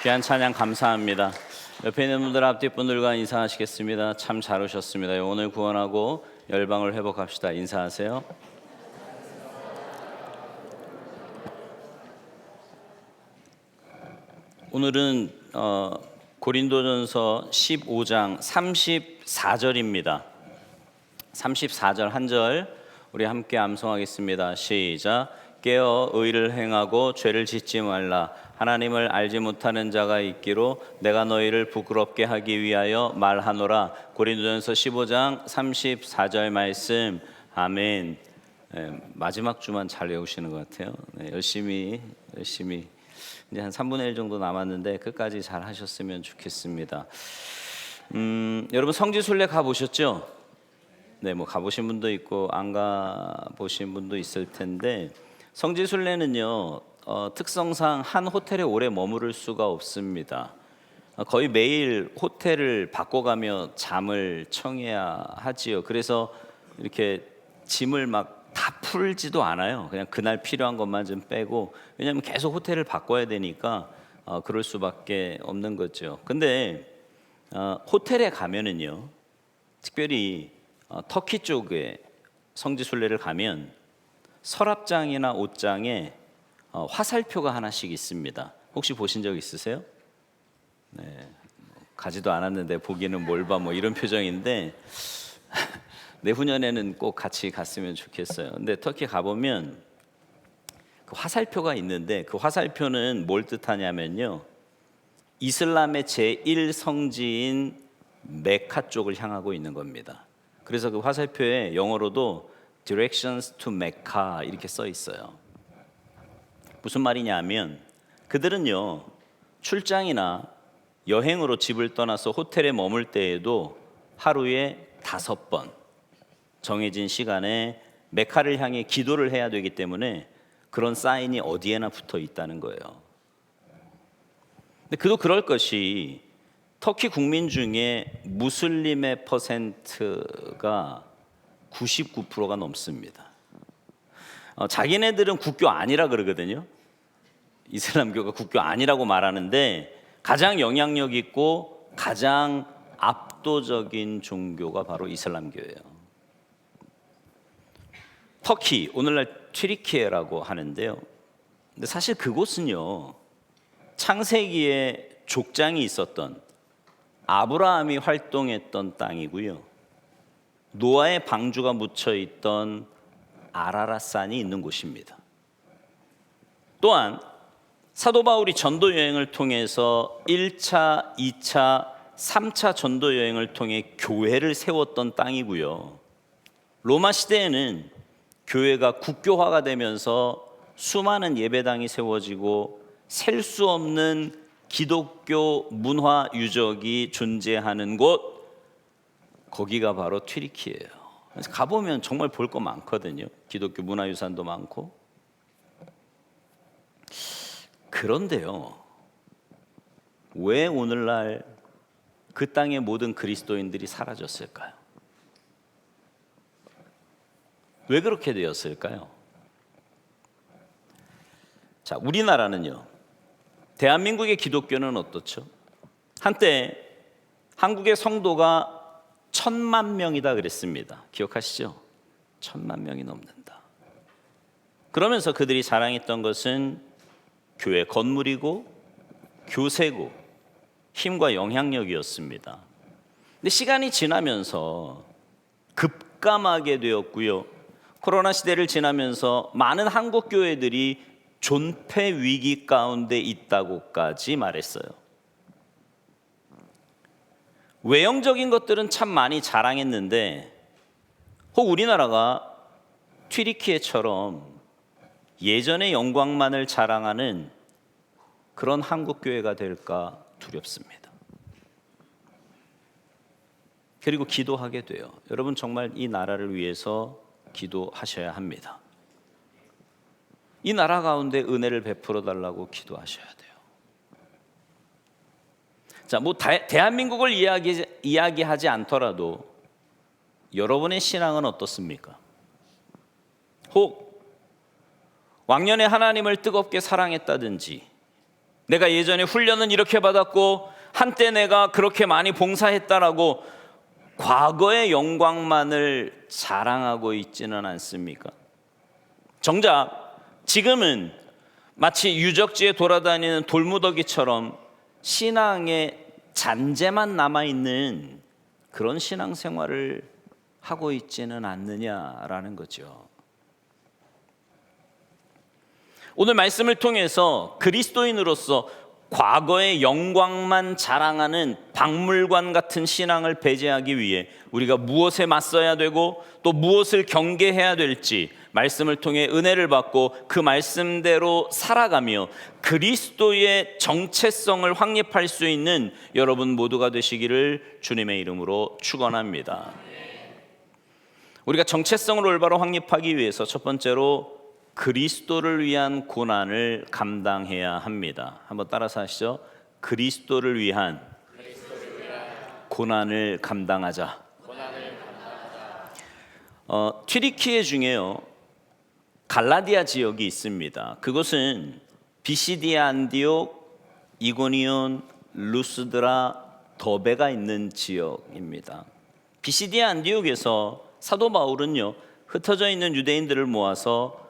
귀한 찬양 감사합니다. 옆에 있는 분들 앞뒤 분들과 인사하시겠습니다. 참 잘 오셨습니다. 오늘 구원하고 열방을 회복합시다. 인사하세요. 오늘은 고린도전서 15장 34절입니다. 34절 한 절 우리 함께 암송하겠습니다. 시작. 깨어 의를 행하고 죄를 짓지 말라. 하나님을 알지 못하는 자가 있기로 내가 너희를 부끄럽게 하기 위하여 말하노라. 고린도전서 15장 34절 말씀. 아멘. 마지막 주만 잘 외우시는 것 같아요. 열심히 이제 한 3분의 1 정도 남았는데 끝까지 잘 하셨으면 좋겠습니다. 여러분 성지순례 가보셨죠? 네, 뭐 가보신 분도 있고 안 가보신 분도 있을 텐데, 성지순례는요 특성상 한 호텔에 오래 머무를 수가 없습니다. 거의 매일 호텔을 바꿔가며 잠을 청해야 하지요. 그래서 이렇게 짐을 막 다 풀지도 않아요. 그냥 그날 필요한 것만 좀 빼고, 왜냐하면 계속 호텔을 바꿔야 되니까 그럴 수밖에 없는 거죠. 근데 호텔에 가면은요, 특별히 터키 쪽에 성지순례를 가면 서랍장이나 옷장에 화살표가 하나씩 있습니다. 혹시 보신 적 있으세요? 네, 가지도 않았는데 보기는 뭘 봐, 뭐 이런 표정인데 내후년에는 꼭 같이 갔으면 좋겠어요. 근데 터키 가보면 그 화살표가 있는데, 그 화살표는 뭘 뜻하냐면요, 이슬람의 제1성지인 메카 쪽을 향하고 있는 겁니다. 그래서 그 화살표에 영어로도 Directions to Mecca 이렇게 써 있어요. 무슨 말이냐면, 그들은요 출장이나 여행으로 집을 떠나서 호텔에 머물 때에도 하루에 5번 정해진 시간에 메카를 향해 기도를 해야 되기 때문에 그런 사인이 어디에나 붙어 있다는 거예요. 근데 그도 그럴 것이, 터키 국민 중에 무슬림의 퍼센트가 99%가 넘습니다. 자기네들은 국교 아니라 그러거든요. 이슬람교가 국교 아니라고 말하는데, 가장 영향력 있고 가장 압도적인 종교가 바로 이슬람교예요. 터키, 오늘날 튀르키예라고 하는데요, 근데 사실 그곳은요 창세기에 족장이 있었던, 아브라함이 활동했던 땅이고요, 노아의 방주가 묻혀있던 아라랏산이 있는 곳입니다. 또한 사도 바울이 전도 여행을 통해서 1차, 2차, 3차 전도 여행을 통해 교회를 세웠던 땅이고요, 로마 시대에는 교회가 국교화가 되면서 수많은 예배당이 세워지고 셀 수 없는 기독교 문화 유적이 존재하는 곳, 거기가 바로 튀르키예요. 그래서 가보면 정말 볼 거 많거든요. 기독교 문화유산도 많고. 그런데요, 왜 오늘날 그 땅의 모든 그리스도인들이 사라졌을까요? 왜 그렇게 되었을까요? 자, 우리나라는요, 대한민국의 기독교는 어떻죠? 한때 한국의 성도가 1,000만 명이다 그랬습니다. 기억하시죠? 1,000만 명이 넘는다. 그러면서 그들이 자랑했던 것은 교회 건물이고 교세고 힘과 영향력이었습니다. 근데 시간이 지나면서 급감하게 되었고요, 코로나 시대를 지나면서 많은 한국 교회들이 존폐 위기 가운데 있다고까지 말했어요. 외형적인 것들은 참 많이 자랑했는데, 혹 우리나라가 튀르키예처럼 예전의 영광만을 자랑하는 그런 한국 교회가 될까 두렵습니다. 그리고 기도하게 돼요. 여러분, 정말 이 나라를 위해서 기도하셔야 합니다. 이 나라 가운데 은혜를 베풀어 달라고 기도하셔야 돼요. 자, 뭐 대한민국을 이야기하지 않더라도 여러분의 신앙은 어떻습니까? 혹 왕년에 하나님을 뜨겁게 사랑했다든지, 내가 예전에 훈련은 이렇게 받았고 한때 내가 그렇게 많이 봉사했다라고 과거의 영광만을 자랑하고 있지는 않습니까? 정작 지금은 마치 유적지에 돌아다니는 돌무더기처럼 신앙의 잔재만 남아있는 그런 신앙생활을 하고 있지는 않느냐라는 거죠. 오늘 말씀을 통해서 그리스도인으로서 과거의 영광만 자랑하는 박물관 같은 신앙을 배제하기 위해 우리가 무엇에 맞서야 되고 또 무엇을 경계해야 될지 말씀을 통해 은혜를 받고 그 말씀대로 살아가며 그리스도의 정체성을 확립할 수 있는 여러분 모두가 되시기를 주님의 이름으로 축원합니다. 우리가 정체성을 올바로 확립하기 위해서 첫 번째로 그리스도를 위한 고난을 감당해야 합니다. 한번 따라서 하시죠. 그리스도를 위한 고난을 감당하자. 튀르키예 중에요 갈라디아 지역이 있습니다. 그곳은 비시디아 안디옥, 이고니온, 루스드라, 더베가 있는 지역입니다. 비시디아 안디옥에서 사도 바울은요 흩어져 있는 유대인들을 모아서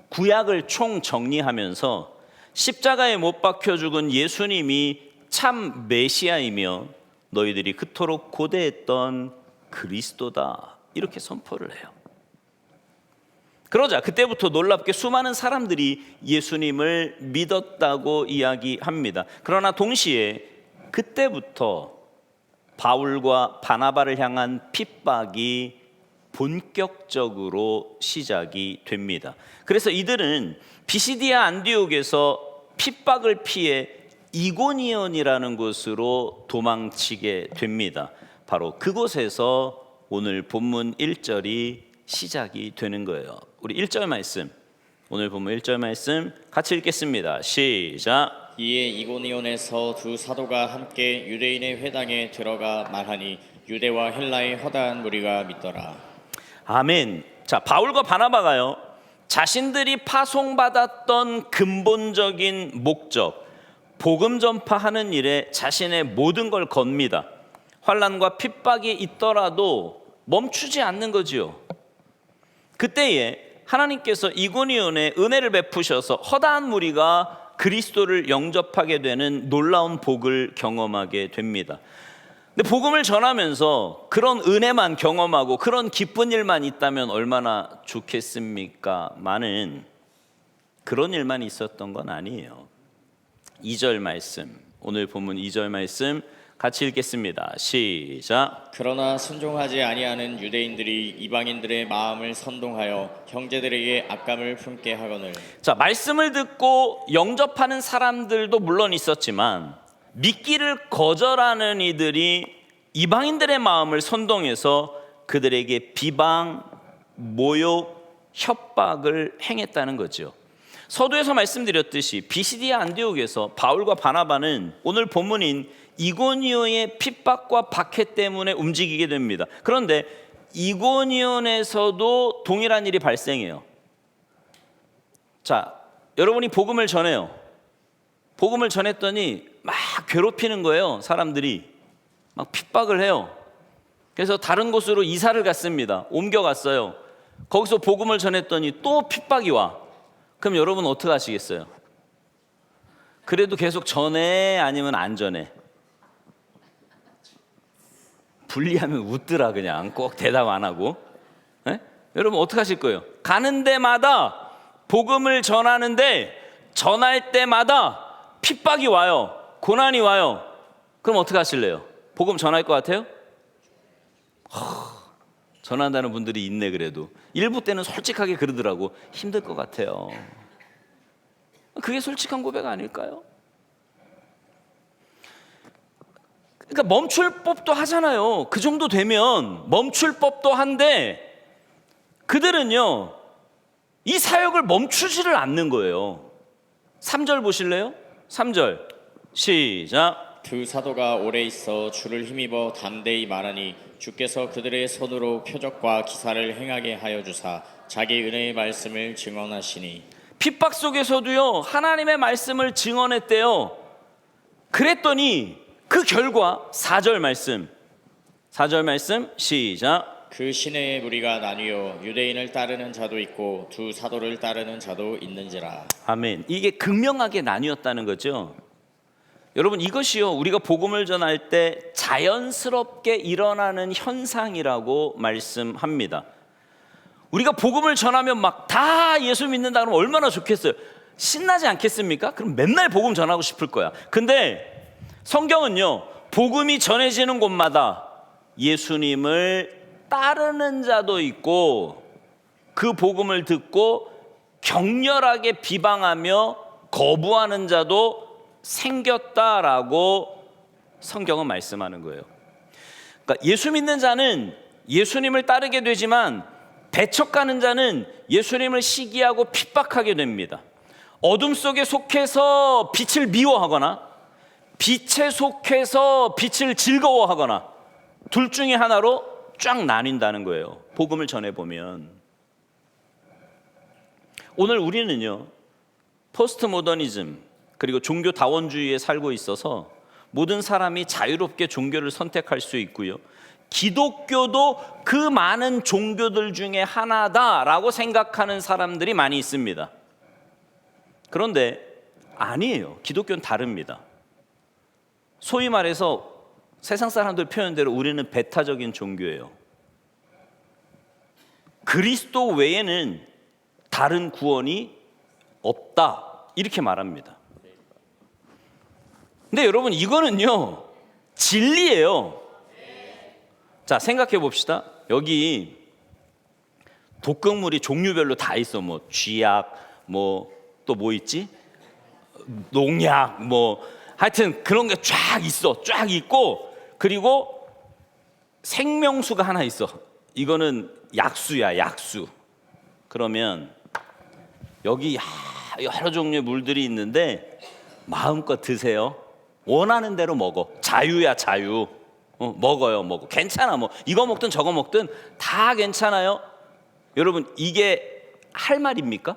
구약을 총정리하면서 십자가에 못 박혀 죽은 예수님이 참 메시아이며 너희들이 그토록 고대했던 그리스도다 이렇게 선포를 해요. 그러자 그때부터 놀랍게 수많은 사람들이 예수님을 믿었다고 이야기합니다. 그러나 동시에 그때부터 바울과 바나바를 향한 핍박이 본격적으로 시작이 됩니다. 그래서 이들은 비시디아 안디옥에서 핍박을 피해 이고니온이라는 곳으로 도망치게 됩니다. 바로 그곳에서 오늘 본문 1절이 시작이 되는 거예요. 우리 1절 말씀, 오늘 본문 1절 말씀 같이 읽겠습니다. 시작. 이에 이고니온에서 두 사도가 함께 유대인의 회당에 들어가 말하니 유대와 헬라의 허다한 무리가 믿더라. 아멘. 자, 바울과 바나바가요 자신들이 파송받았던 근본적인 목적, 복음 전파하는 일에 자신의 모든 걸 겁니다. 환난과 핍박이 있더라도 멈추지 않는 거지요. 그때에 하나님께서 이고니온에 은혜를 베푸셔서 허다한 무리가 그리스도를 영접하게 되는 놀라운 복을 경험하게 됩니다. 근데 복음을 전하면서 그런 은혜만 경험하고 그런 기쁜 일만 있다면 얼마나 좋겠습니까? 많은 그런 일만 있었던 건 아니에요. 2절 말씀, 오늘 본문 2절 말씀 같이 읽겠습니다. 시작. 그러나 순종하지 아니하는 유대인들이 이방인들의 마음을 선동하여 형제들에게 악감을 품게 하거늘. 자, 말씀을 듣고 영접하는 사람들도 물론 있었지만 믿기를 거절하는 이들이 이방인들의 마음을 선동해서 그들에게 비방, 모욕, 협박을 행했다는 거죠. 서두에서 말씀드렸듯이 비시디아 안디옥에서 바울과 바나바는 오늘 본문인 이고니온의 핍박과 박해 때문에 움직이게 됩니다. 그런데 이고니온에서도 동일한 일이 발생해요. 자, 여러분이 복음을 전해요. 복음을 전했더니 막 괴롭히는 거예요. 사람들이 막 핍박을 해요. 그래서 다른 곳으로 이사를 갔습니다. 옮겨갔어요. 거기서 복음을 전했더니 또 핍박이 와. 그럼 여러분 어떻게 하시겠어요? 그래도 계속 전해 아니면 안 전해? 분리하면 웃더라. 그냥 꼭 대답 안 하고. 네? 여러분 어떻게 하실 거예요? 가는 데마다 복음을 전하는데 전할 때마다 핍박이 와요. 고난이 와요. 그럼 어떻게 하실래요? 복음 전할 것 같아요? 전한다는 분들이 있네. 그래도 일부 때는 솔직하게 그러더라고. 힘들 것 같아요. 그게 솔직한 고백 아닐까요? 그러니까 멈출 법도 하잖아요. 그 정도 되면 멈출 법도 한데 그들은요 이 사역을 멈추지를 않는 거예요. 3절 보실래요? 3절 시작. 두 사도가 오래 있어 주를 힘입어 담대히 말하니 주께서 그들의 손으로 표적과 기사를 행하게 하여 주사 자기 은혜의 말씀을 증언하시니. 핍박 속에서도요 하나님의 말씀을 증언했대요. 그랬더니 그 결과 4절 말씀 시작. 그 시내의 무리가 나뉘어 유대인을 따르는 자도 있고 두 사도를 따르는 자도 있는지라. 아멘. 이게 극명하게 나뉘었다는 거죠. 여러분, 이것이요 우리가 복음을 전할 때 자연스럽게 일어나는 현상이라고 말씀합니다. 우리가 복음을 전하면 막 다 예수 믿는다 그러면 얼마나 좋겠어요. 신나지 않겠습니까? 그럼 맨날 복음 전하고 싶을 거야. 근데 성경은요 복음이 전해지는 곳마다 예수님을 따르는 자도 있고 그 복음을 듣고 격렬하게 비방하며 거부하는 자도 생겼다라고 성경은 말씀하는 거예요. 그러니까 예수 믿는 자는 예수님을 따르게 되지만 배척하는 자는 예수님을 시기하고 핍박하게 됩니다. 어둠 속에 속해서 빛을 미워하거나 빛에 속해서 빛을 즐거워하거나 둘 중에 하나로 쫙 나뉜다는 거예요. 복음을 전해보면. 오늘 우리는요 포스트 모더니즘 그리고 종교 다원주의에 살고 있어서 모든 사람이 자유롭게 종교를 선택할 수 있고요, 기독교도 그 많은 종교들 중에 하나다라고 생각하는 사람들이 많이 있습니다. 그런데 아니에요. 기독교는 다릅니다. 소위 말해서 세상 사람들 표현대로 우리는 배타적인 종교예요. 그리스도 외에는 다른 구원이 없다 이렇게 말합니다. 근데 여러분 이거는요 진리예요. 자, 생각해 봅시다. 여기 독극물이 종류별로 다 있어. 뭐 쥐약, 뭐 또 뭐 있지? 농약, 뭐 하여튼 그런 게 쫙 있어. 쫙 있고, 그리고 생명수가 하나 있어. 이거는 약수야, 약수. 그러면 여기 여러 종류의 물들이 있는데 마음껏 드세요. 원하는 대로 먹어. 자유야, 자유. 먹어요, 먹어. 괜찮아. 뭐 이거 먹든 저거 먹든 다 괜찮아요. 여러분, 이게 할 말입니까?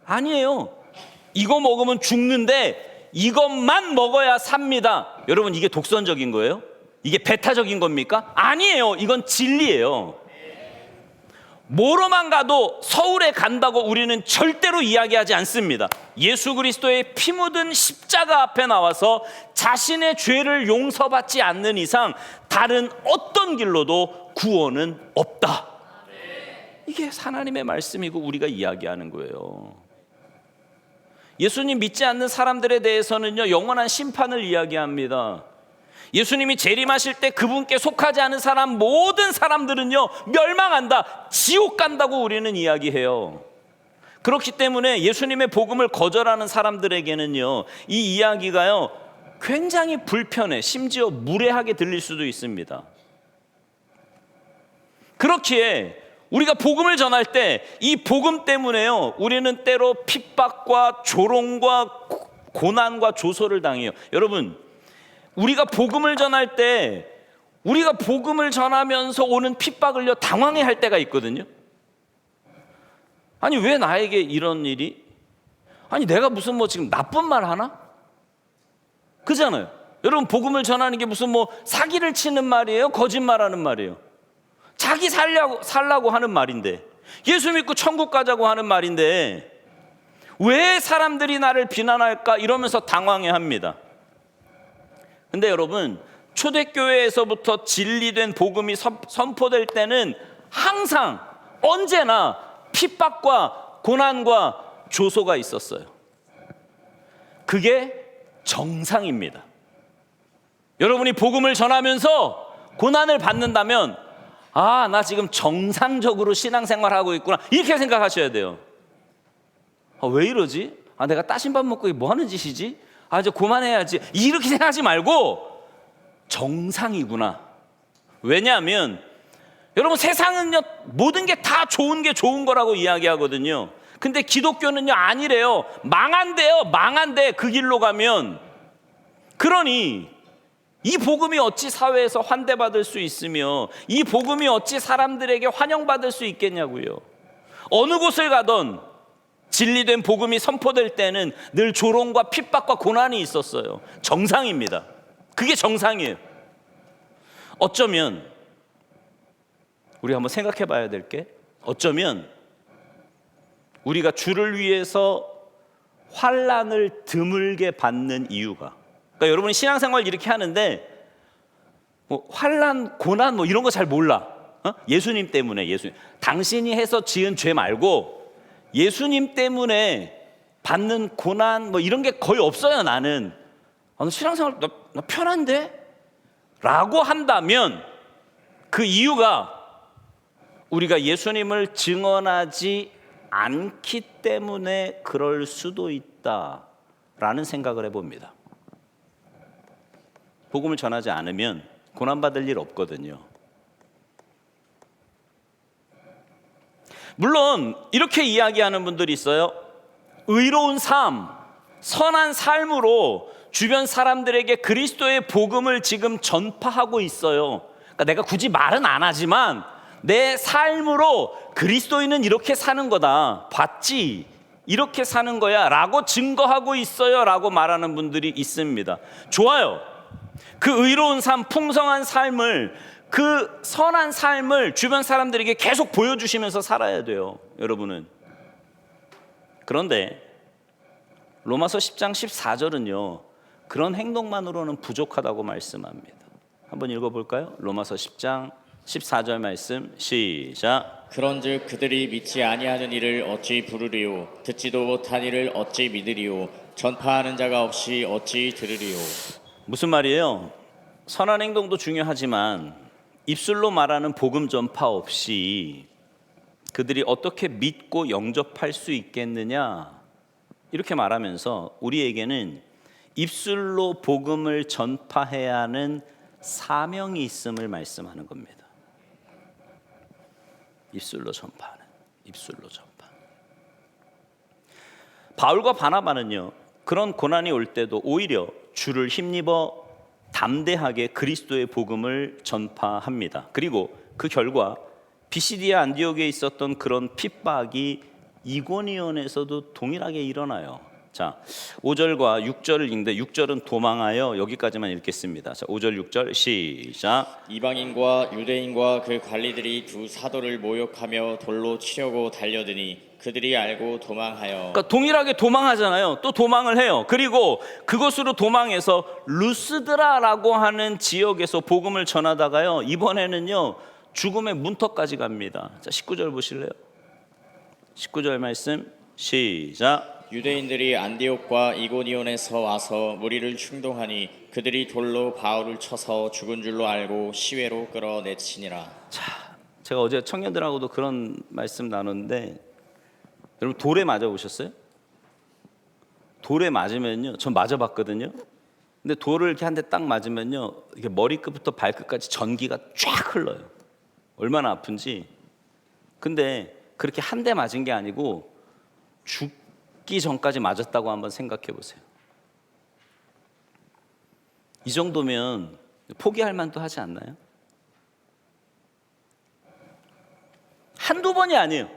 아니에요. 이거 먹으면 죽는데 이것만 먹어야 삽니다. 여러분, 이게 독선적인 거예요? 이게 배타적인 겁니까? 아니에요. 이건 진리예요. 뭐로만 가도 서울에 간다고 우리는 절대로 이야기하지 않습니다. 예수 그리스도의 피 묻은 십자가 앞에 나와서 자신의 죄를 용서받지 않는 이상 다른 어떤 길로도 구원은 없다. 이게 하나님의 말씀이고 우리가 이야기하는 거예요. 예수님 믿지 않는 사람들에 대해서는요 영원한 심판을 이야기합니다. 예수님이 재림하실 때 그분께 속하지 않은 사람 모든 사람들은요 멸망한다, 지옥 간다고 우리는 이야기해요. 그렇기 때문에 예수님의 복음을 거절하는 사람들에게는요 이 이야기가요 굉장히 불편해, 심지어 무례하게 들릴 수도 있습니다. 그렇기에 우리가 복음을 전할 때 이 복음 때문에요 우리는 때로 핍박과 조롱과 고난과 조소를 당해요. 여러분, 우리가 복음을 전할 때 우리가 복음을 전하면서 오는 핍박을요 당황해 할 때가 있거든요. 아니, 왜 나에게 이런 일이? 아니, 내가 무슨 뭐 지금 나쁜 말 하나? 그잖아요. 여러분, 복음을 전하는 게 무슨 뭐 사기를 치는 말이에요? 거짓말하는 말이에요? 자기 살라고 하는 말인데, 예수 믿고 천국 가자고 하는 말인데 왜 사람들이 나를 비난할까 이러면서 당황해합니다. 근데 여러분, 초대교회에서부터 진리된 복음이 선포될 때는 항상 언제나 핍박과 고난과 조소가 있었어요. 그게 정상입니다. 여러분이 복음을 전하면서 고난을 받는다면 아, 나 지금 정상적으로 신앙생활하고 있구나 이렇게 생각하셔야 돼요. 왜 이러지? 내가 따신밥 먹고 뭐 하는 짓이지? 이제 그만해야지 이렇게 생각하지 말고 정상이구나. 왜냐하면 여러분, 세상은요 모든 게 다 좋은 게 좋은 거라고 이야기하거든요. 근데 기독교는요 아니래요. 망한대요. 망한대, 그 길로 가면. 그러니 이 복음이 어찌 사회에서 환대받을 수 있으며 이 복음이 어찌 사람들에게 환영받을 수 있겠냐고요. 어느 곳을 가던 진리된 복음이 선포될 때는 늘 조롱과 핍박과 고난이 있었어요. 정상입니다. 그게 정상이에요. 어쩌면 우리 한번 생각해 봐야 될 게, 어쩌면 우리가 주를 위해서 환난을 드물게 받는 이유가, 그러니까 여러분이 신앙생활 이렇게 하는데 뭐 환난, 고난 뭐 이런 거 잘 몰라. 예수님 때문에, 예수님 당신이 해서 지은 죄 말고 예수님 때문에 받는 고난 뭐 이런 게 거의 없어요. 나는 신앙생활 나 편한데? 라고 한다면 그 이유가 우리가 예수님을 증언하지 않기 때문에 그럴 수도 있다라는 생각을 해봅니다. 복음을 전하지 않으면 고난받을 일 없거든요. 물론 이렇게 이야기하는 분들이 있어요. 의로운 삶, 선한 삶으로 주변 사람들에게 그리스도의 복음을 지금 전파하고 있어요. 그러니까 내가 굳이 말은 안 하지만 내 삶으로 그리스도인은 이렇게 사는 거다, 봤지? 이렇게 사는 거야 라고 증거하고 있어요 라고 말하는 분들이 있습니다. 좋아요. 그 의로운 삶, 풍성한 삶을, 그 선한 삶을 주변 사람들에게 계속 보여주시면서 살아야 돼요, 여러분은. 그런데 로마서 10장 14절은요 그런 행동만으로는 부족하다고 말씀합니다. 한번 읽어볼까요? 로마서 10장 14절 말씀 시작. 그런즉 그들이 믿지 아니하는 일을 어찌 부르리요 듣지도 못한 일을 어찌 믿으리요 전파하는 자가 없이 어찌 들으리요. 무슨 말이에요? 선한 행동도 중요하지만 입술로 말하는 복음 전파 없이 그들이 어떻게 믿고 영접할 수 있겠느냐, 이렇게 말하면서 우리에게는 입술로 복음을 전파해야 하는 사명이 있음을 말씀하는 겁니다. 입술로 전파하는, 입술로 전파. 바울과 바나바는요 그런 고난이 올 때도 오히려 주를 힘입어 담대하게 그리스도의 복음을 전파합니다. 그리고 그 결과 비시디아 안디옥에 있었던 그런 핍박이 이고니온에서도 동일하게 일어나요. 자, 5절과 6절을 읽는데 6절은 도망하여, 여기까지만 읽겠습니다. 자, 5절 6절 시작. 이방인과 유대인과 그 관리들이 두 사도를 모욕하며 돌로 치려고 달려드니 그들이 알고 도망하여. 그러니까 동일하게 도망하잖아요. 또 도망을 해요. 그리고 그곳으로 도망해서 루스드라라고 하는 지역에서 복음을 전하다가요 이번에는요 죽음의 문턱까지 갑니다. 자, 19절 보실래요? 19절 말씀 시작. 유대인들이 안디옥과 이고니온에서 와서 무리를 충동하니 그들이 돌로 바울을 쳐서 죽은 줄로 알고 시외로 끌어내치니라. 자, 제가 어제 청년들하고도 그런 말씀 나눴는데 여러분 돌에 맞아 보셨어요? 돌에 맞으면요, 전 맞아봤거든요. 근데 돌을 이렇게 한 대 딱 맞으면요, 이게 머리끝부터 발끝까지 전기가 쫙 흘러요. 얼마나 아픈지. 근데 그렇게 한 대 맞은 게 아니고 죽기 전까지 맞았다고 한번 생각해 보세요. 이 정도면 포기할 만도 하지 않나요? 한두 번이 아니에요.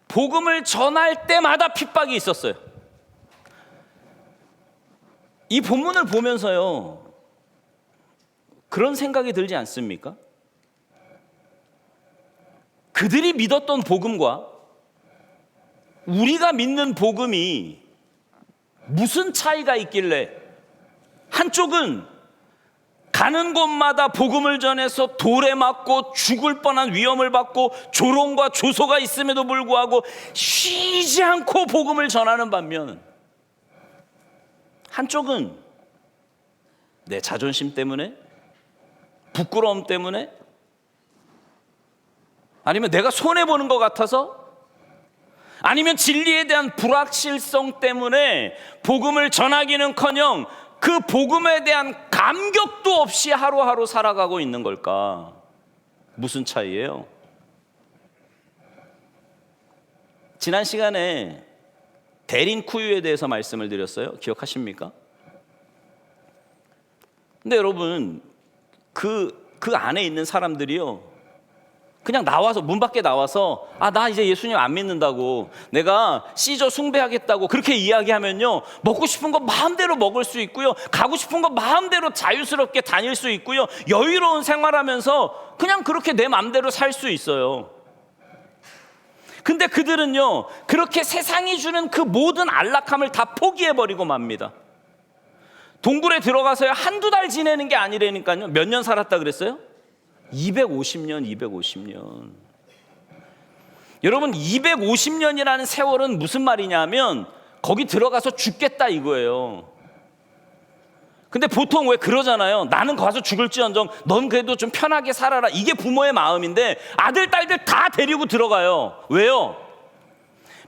복음을 전할 때마다 핍박이 있었어요. 이 본문을 보면서요 그런 생각이 들지 않습니까? 그들이 믿었던 복음과 우리가 믿는 복음이 무슨 차이가 있길래 한쪽은 가는 곳마다 복음을 전해서 돌에 맞고 죽을 뻔한 위험을 받고 조롱과 조소가 있음에도 불구하고 쉬지 않고 복음을 전하는 반면 한쪽은 내 자존심 때문에, 부끄러움 때문에, 아니면 내가 손해보는 것 같아서, 아니면 진리에 대한 불확실성 때문에 복음을 전하기는커녕 그 복음에 대한 감격도 없이 하루하루 살아가고 있는 걸까? 무슨 차이예요? 지난 시간에 대린 쿠유에 대해서 말씀을 드렸어요. 기억하십니까? 근데 여러분 그 안에 있는 사람들이요 그냥 나와서, 문 밖에 나와서 나 이제 예수님 안 믿는다고, 내가 시저 숭배하겠다고 그렇게 이야기하면요, 먹고 싶은 거 마음대로 먹을 수 있고요, 가고 싶은 거 마음대로 자유스럽게 다닐 수 있고요, 여유로운 생활하면서 그냥 그렇게 내 마음대로 살 수 있어요. 근데 그들은요, 그렇게 세상이 주는 그 모든 안락함을 다 포기해버리고 맙니다. 동굴에 들어가서요, 한두 달 지내는 게 아니라니까요. 몇 년 살았다 그랬어요? 250년, 250년. 여러분, 250년이라는 세월은 무슨 말이냐면 거기 들어가서 죽겠다 이거예요. 근데 보통 왜 그러잖아요. 나는 가서 죽을지언정 넌 그래도 좀 편하게 살아라. 이게 부모의 마음인데 아들, 딸들 다 데리고 들어가요. 왜요?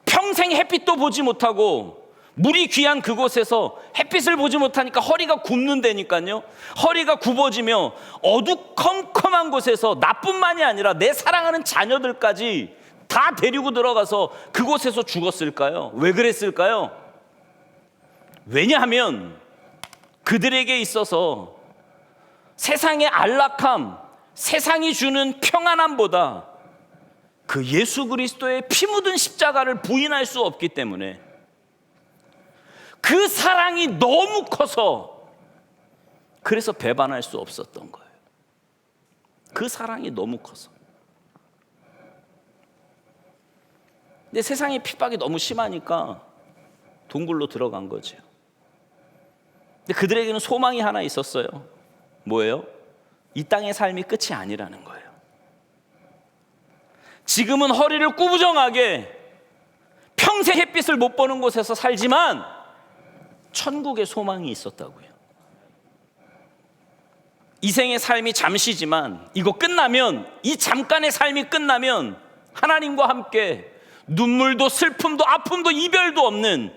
평생 햇빛도 보지 못하고 물이 귀한 그곳에서 햇빛을 보지 못하니까 허리가 굽는다니까요. 허리가 굽어지며 어두컴컴한 곳에서 나뿐만이 아니라 내 사랑하는 자녀들까지 다 데리고 들어가서 그곳에서 죽었을까요? 왜 그랬을까요? 왜냐하면 그들에게 있어서 세상의 안락함, 세상이 주는 평안함보다 그 예수 그리스도의 피 묻은 십자가를 부인할 수 없기 때문에, 그 사랑이 너무 커서 그래서 배반할 수 없었던 거예요. 그 사랑이 너무 커서. 근데 세상의 핍박이 너무 심하니까 동굴로 들어간 거죠. 근데 그들에게는 소망이 하나 있었어요. 뭐예요? 이 땅의 삶이 끝이 아니라는 거예요. 지금은 허리를 꾸부정하게 평생 햇빛을 못 보는 곳에서 살지만 천국의 소망이 있었다고요. 이 생의 삶이 잠시지만 이거 끝나면, 이 잠깐의 삶이 끝나면 하나님과 함께 눈물도 슬픔도 아픔도 이별도 없는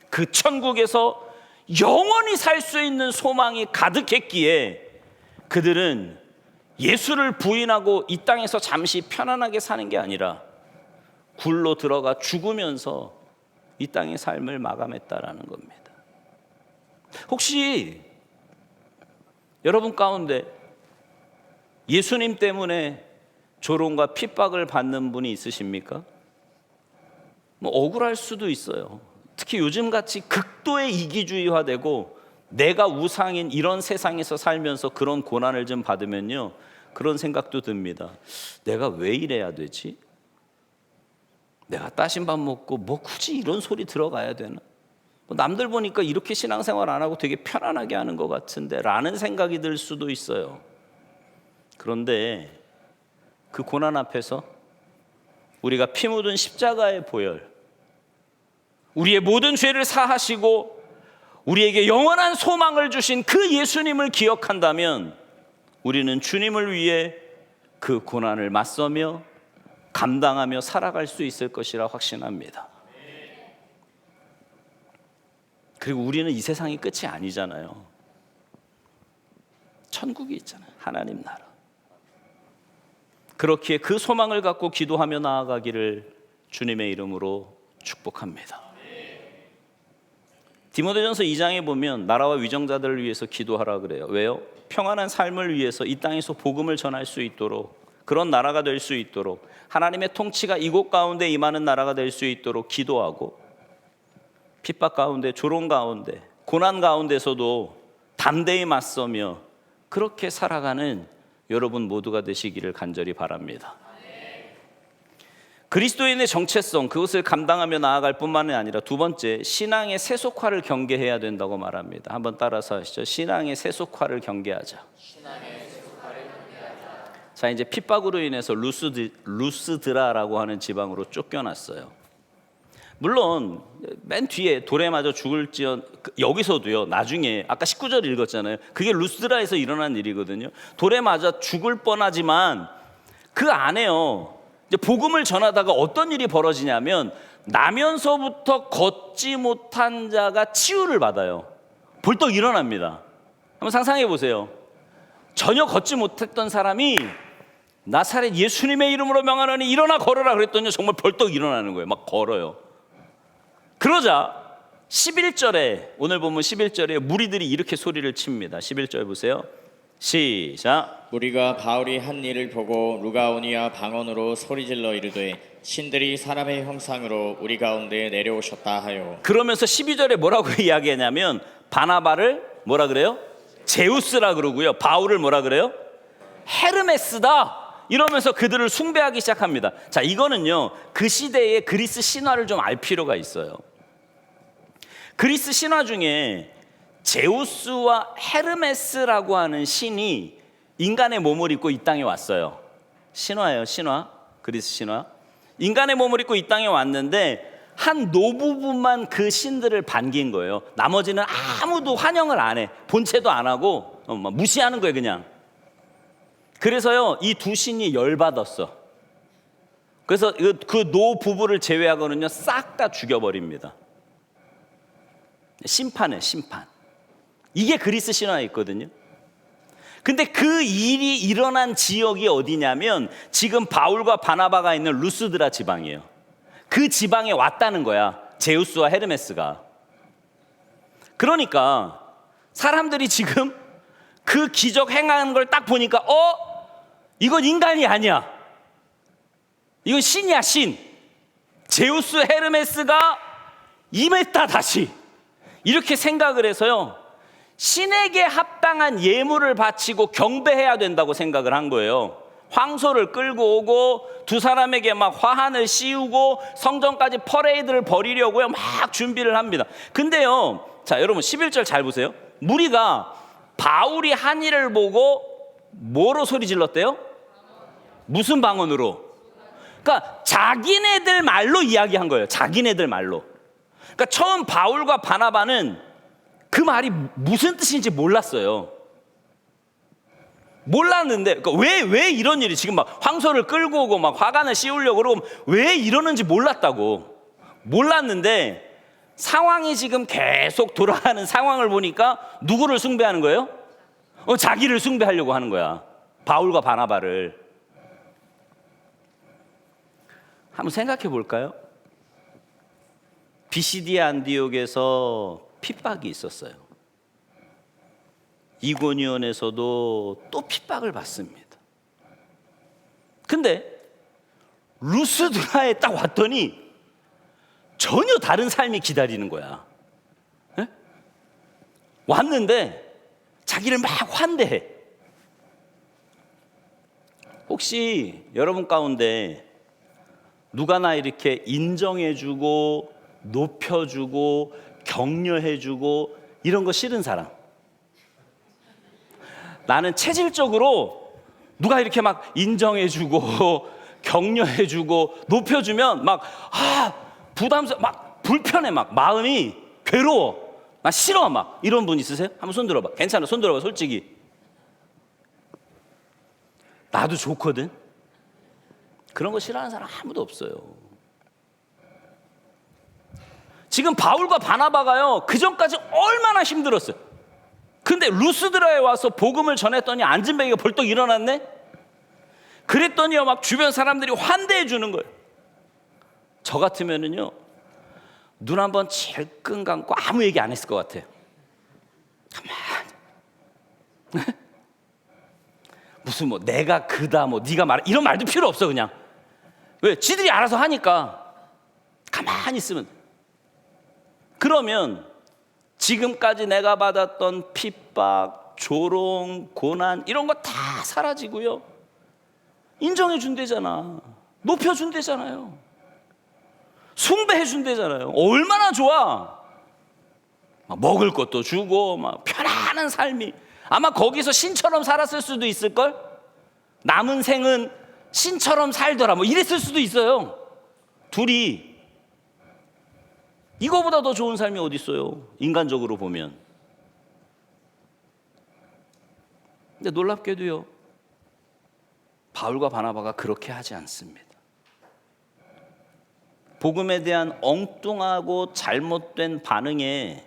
그 천국에서 영원히 살 수 있는 소망이 가득했기에 그들은 예수를 부인하고 이 땅에서 잠시 편안하게 사는 게 아니라 굴로 들어가 죽으면서 이 땅의 삶을 마감했다라는 겁니다. 혹시 여러분 가운데 예수님 때문에 조롱과 핍박을 받는 분이 있으십니까? 억울할 수도 있어요. 특히 요즘같이 극도의 이기주의화되고 내가 우상인 이런 세상에서 살면서 그런 고난을 좀 받으면요, 그런 생각도 듭니다. 내가 왜 이래야 되지? 내가 따신 밥 먹고 뭐 굳이 이런 소리 들어가야 되나? 남들 보니까 이렇게 신앙생활 안 하고 되게 편안하게 하는 것 같은데 라는 생각이 들 수도 있어요. 그런데 그 고난 앞에서 우리가 피 묻은 십자가의 보혈, 우리의 모든 죄를 사하시고 우리에게 영원한 소망을 주신 그 예수님을 기억한다면 우리는 주님을 위해 그 고난을 맞서며 감당하며 살아갈 수 있을 것이라 확신합니다. 그리고 우리는 이 세상이 끝이 아니잖아요. 천국이 있잖아요. 하나님 나라. 그렇기에 그 소망을 갖고 기도하며 나아가기를 주님의 이름으로 축복합니다. 디모데전서 2장에 보면 나라와 위정자들을 위해서 기도하라 그래요. 왜요? 평안한 삶을 위해서 이 땅에서 복음을 전할 수 있도록, 그런 나라가 될 수 있도록, 하나님의 통치가 이곳 가운데 임하는 나라가 될 수 있도록 기도하고, 핍박 가운데, 조롱 가운데, 고난 가운데서도 담대히 맞서며 그렇게 살아가는 여러분 모두가 되시기를 간절히 바랍니다. 그리스도인의 정체성, 그것을 감당하며 나아갈 뿐만 아니라 두 번째, 신앙의 세속화를 경계해야 된다고 말합니다. 한번 따라서 하시죠. 신앙의 세속화를 경계하자. 자, 이제 핍박으로 인해서 루스드라라고 하는 지방으로 쫓겨났어요. 물론 맨 뒤에 돌에 맞아 죽을지언, 여기서도요, 나중에 아까 19절 읽었잖아요. 그게 루스드라에서 일어난 일이거든요. 돌에 맞아 죽을 뻔하지만 그 안에요, 이제 복음을 전하다가 어떤 일이 벌어지냐면 나면서부터 걷지 못한 자가 치유를 받아요. 벌떡 일어납니다. 한번 상상해 보세요. 전혀 걷지 못했던 사람이 나사렛 예수님의 이름으로 명하노니 일어나 걸어라 그랬더니 정말 벌떡 일어나는 거예요. 막 걸어요. 그러자 11절에, 오늘 보면 11절에 무리들이 이렇게 소리를 칩니다. 11절 보세요. 시작. 우리가 바울이 한 일을 보고 루가오니아 방언으로 소리질러 이르되 신들이 사람의 형상으로 우리 가운데 내려오셨다 하여. 그러면서 12절에 뭐라고 이야기하냐면 바나바를 뭐라 그래요? 제우스라 그러고요. 바울을 뭐라 그래요? 헤르메스다. 이러면서 그들을 숭배하기 시작합니다. 자, 이거는요, 그 시대의 그리스 신화를 좀 알 필요가 있어요. 그리스 신화 중에 제우스와 헤르메스라고 하는 신이 인간의 몸을 입고 이 땅에 왔어요. 신화예요, 신화. 그리스 신화. 인간의 몸을 입고 이 땅에 왔는데 한 노부부만 그 신들을 반긴 거예요. 나머지는 아무도 환영을 안 해. 본체도 안 하고 무시하는 거예요, 그냥. 그래서요, 이 두 신이 열받았어. 그래서 그 노부부를 제외하고는요, 싹 다 죽여버립니다. 심판해, 심판. 이게 그리스 신화에 있거든요. 근데 그 일이 일어난 지역이 어디냐면 지금 바울과 바나바가 있는 루스드라 지방이에요. 그 지방에 왔다는 거야, 제우스와 헤르메스가. 그러니까 사람들이 지금 그 기적 행하는 걸 딱 보니까 이건 인간이 아니야. 이건 신이야, 신. 제우스 헤르메스가 임했다 다시. 이렇게 생각을 해서요, 신에게 합당한 예물을 바치고 경배해야 된다고 생각을 한 거예요. 황소를 끌고 오고 두 사람에게 막 화환을 씌우고 성전까지 퍼레이드를 벌이려고요, 막 준비를 합니다. 근데요, 자, 여러분 11절 잘 보세요. 무리가 바울이 한 일을 보고 뭐로 소리 질렀대요? 무슨 방언으로? 그러니까 자기네들 말로 이야기한 거예요. 자기네들 말로. 그러니까 처음 바울과 바나바는 그 말이 무슨 뜻인지 몰랐어요. 몰랐는데, 그러니까 왜 이런 일이 지금 막 황소를 끌고 오고 막 화관을 씌우려고 그러고 왜 이러는지 몰랐다고. 몰랐는데 상황이 지금 계속 돌아가는 상황을 보니까 누구를 숭배하는 거예요? 자기를 숭배하려고 하는 거야. 바울과 바나바를. 한번 생각해 볼까요? 비시디아 안디옥에서 핍박이 있었어요. 이고니온에서도 또 핍박을 받습니다. 근데 루스드라에 딱 왔더니 전혀 다른 삶이 기다리는 거야. 에? 왔는데 자기를 막 환대해. 혹시 여러분 가운데 누가 나 이렇게 인정해주고 높여주고 격려해주고 이런 거 싫은 사람? 나는 체질적으로 누가 이렇게 막 인정해주고 격려해주고 높여주면 막 부담스러워, 막 불편해, 막 마음이 괴로워, 막 싫어, 막 이런 분 있으세요? 한번 손 들어봐. 괜찮아, 손 들어봐. 솔직히 나도 좋거든. 그런 거 싫어하는 사람 아무도 없어요. 지금 바울과 바나바가요, 그 전까지 얼마나 힘들었어요. 근데 루스드라에 와서 복음을 전했더니 앉은 베개가 벌떡 일어났네. 그랬더니요, 막 주변 사람들이 환대해 주는 거예요. 저 같으면은요, 눈 한번 질끈 감고 아무 얘기 안 했을 것 같아요. 가만. 무슨 뭐 내가 그다, 뭐 네가 말, 이런 말도 필요 없어. 그냥 왜? 지들이 알아서 하니까 가만히 있으면. 그러면 지금까지 내가 받았던 핍박, 조롱, 고난 이런 거 다 사라지고요, 인정해 준대잖아, 높여 준대잖아요, 숭배해 준대잖아요. 얼마나 좋아. 막 먹을 것도 주고 막 편안한 삶이. 아마 거기서 신처럼 살았을 수도 있을걸. 남은 생은 신처럼 살더라, 뭐 이랬을 수도 있어요. 둘이. 이거보다 더 좋은 삶이 어디 있어요, 인간적으로 보면. 근데 놀랍게도요, 바울과 바나바가 그렇게 하지 않습니다. 복음에 대한 엉뚱하고 잘못된 반응에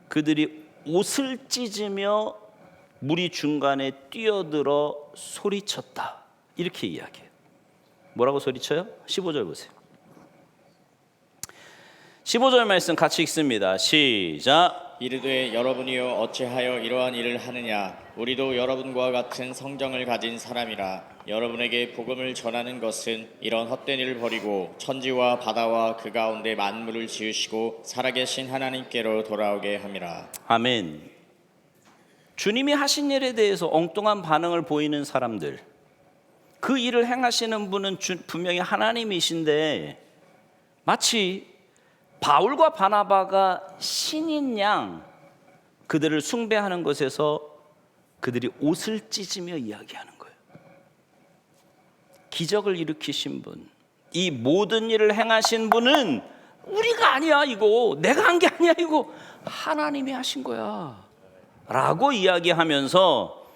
그들이 옷을 찢으며 무리 중간에 뛰어들어 소리쳤다, 이렇게 이야기해요. 뭐라고 소리쳐요? 15절 보세요. 15절 말씀 같이 읽습니다. 시작. 이르되 여러분이여 어찌하여 이러한 일을 하느냐 우리도 여러분과 같은 성정을 가진 사람이라 여러분에게 복음을 전하는 것은 이런 헛된 일을 버리고 천지와 바다와 그 가운데 만물을 지으시고 살아계신 하나님께로 돌아오게 함이라. 아멘. 주님이 하신 일에 대해서 엉뚱한 반응을 보이는 사람들, 그 일을 행하시는 분은 분명히 하나님이신데 마치 바울과 바나바가 신인 양 그들을 숭배하는 것에서 그들이 옷을 찢으며 이야기하는 거예요. 기적을 일으키신 분, 이 모든 일을 행하신 분은 우리가 아니야 이거, 내가 한 게 아니야 이거, 하나님이 하신 거야 라고 이야기하면서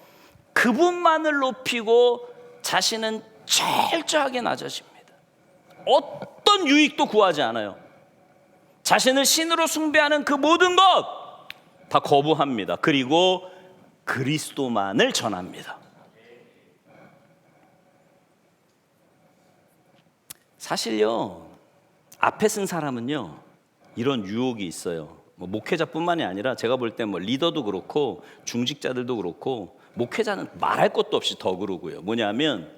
그분만을 높이고 자신은 철저하게 낮아집니다. 어떤 유익도 구하지 않아요. 자신을 신으로 숭배하는 그 모든 것 다 거부합니다. 그리고 그리스도만을 전합니다. 사실요, 앞에 쓴 사람은요 이런 유혹이 있어요. 뭐 목회자뿐만이 아니라 제가 볼 때 뭐 리더도 그렇고 중직자들도 그렇고 목회자는 말할 것도 없이 더 그러고요. 뭐냐면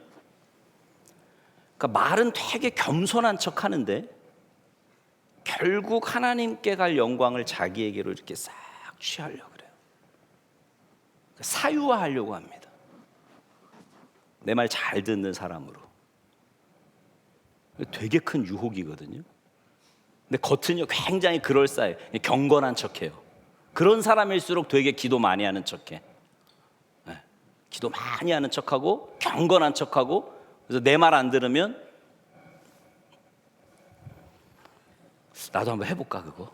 그러니까 말은 되게 겸손한 척 하는데 결국 하나님께 갈 영광을 자기에게로 이렇게 싹 취하려고 그래요. 사유화하려고 합니다. 내 말 잘 듣는 사람으로. 되게 큰 유혹이거든요. 근데 겉은요 굉장히 그럴싸해, 경건한 척해요. 그런 사람일수록 되게 기도 많이 하는 척해. 네. 기도 많이 하는 척하고 경건한 척하고, 그래서 내 말 안 들으면 나도 한번 해볼까 그거.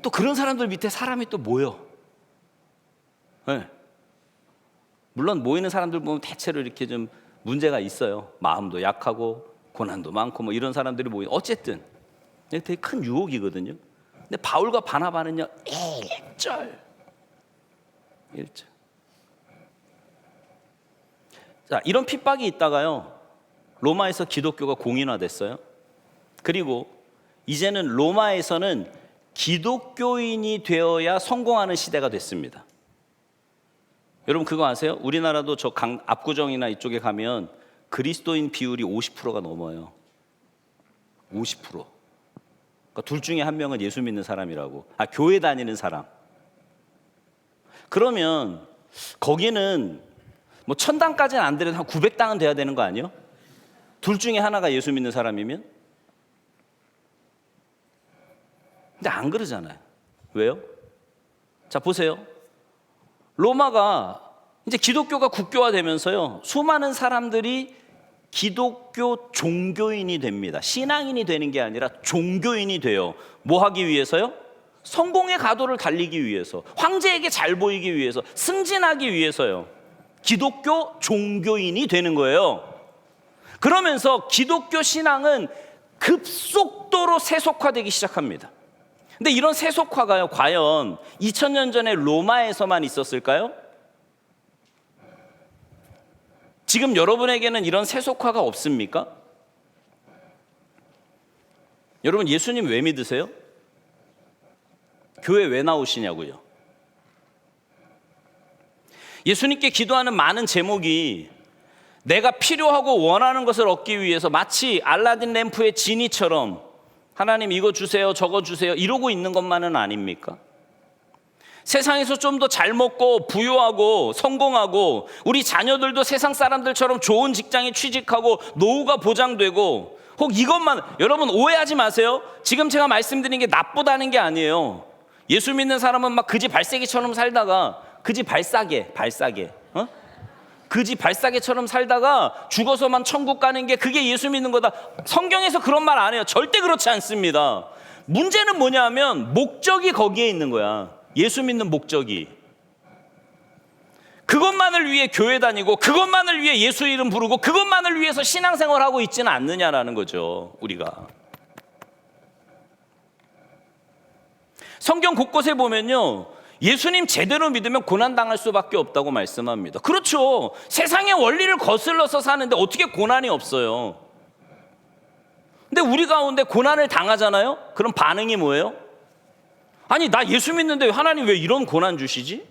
또 그런 사람들 밑에 사람이 또 모여. 네. 물론 모이는 사람들 보면 대체로 이렇게 좀 문제가 있어요. 마음도 약하고 고난도 많고 뭐 이런 사람들이 모이는. 어쨌든 되게 큰 유혹이거든요. 근데 바울과 바나바는요 1절. 자, 이런 핍박이 있다가요 로마에서 기독교가 공인화됐어요. 그리고 이제는 로마에서는 기독교인이 되어야 성공하는 시대가 됐습니다. 여러분 그거 아세요? 우리나라도 저 압구정이나 이쪽에 가면 그리스도인 비율이 50%가 넘어요. 50%. 그러니까 둘 중에 한 명은 예수 믿는 사람이라고. 교회 다니는 사람. 그러면 거기는 뭐 1000당까지는 안 되려도 한 900당은 돼야 되는 거 아니에요? 둘 중에 하나가 예수 믿는 사람이면? 근데 안 그러잖아요. 왜요? 자, 보세요. 로마가 이제 기독교가 국교화되면서요 수많은 사람들이 기독교 종교인이 됩니다. 신앙인이 되는 게 아니라 종교인이 돼요. 뭐 하기 위해서요? 성공의 가도를 달리기 위해서, 황제에게 잘 보이기 위해서, 승진하기 위해서요. 기독교 종교인이 되는 거예요. 그러면서 기독교 신앙은 급속도로 세속화되기 시작합니다. 근데 이런 세속화가요 과연 2000년 전에 로마에서만 있었을까요? 지금 여러분에게는 이런 세속화가 없습니까? 여러분 예수님 왜 믿으세요? 교회 왜 나오시냐고요? 예수님께 기도하는 많은 제목이 내가 필요하고 원하는 것을 얻기 위해서 마치 알라딘 램프의 지니처럼 하나님 이거 주세요 저거 주세요 이러고 있는 것만은 아닙니까? 세상에서 좀 더 잘 먹고 부유하고 성공하고 우리 자녀들도 세상 사람들처럼 좋은 직장에 취직하고 노후가 보장되고, 혹 이것만, 여러분 오해하지 마세요. 지금 제가 말씀드린 게 나쁘다는 게 아니에요. 예수 믿는 사람은 막 그지 발사기처럼 살다가 그지 발사계 그지 발사계처럼 살다가 죽어서만 천국 가는 게 그게 예수 믿는 거다. 성경에서 그런 말 안 해요. 절대 그렇지 않습니다. 문제는 뭐냐면 목적이 거기에 있는 거야. 예수 믿는 목적이. 그것만을 위해 교회 다니고 그것만을 위해 예수 이름 부르고 그것만을 위해서 신앙생활하고 있지는 않느냐라는 거죠. 우리가 성경 곳곳에 보면요 예수님 제대로 믿으면 고난당할 수밖에 없다고 말씀합니다. 그렇죠. 세상의 원리를 거슬러서 사는데 어떻게 고난이 없어요? 근데 우리 가운데 고난을 당하잖아요. 그럼 반응이 뭐예요? 아니 나 예수 믿는데 하나님 왜 이런 고난 주시지?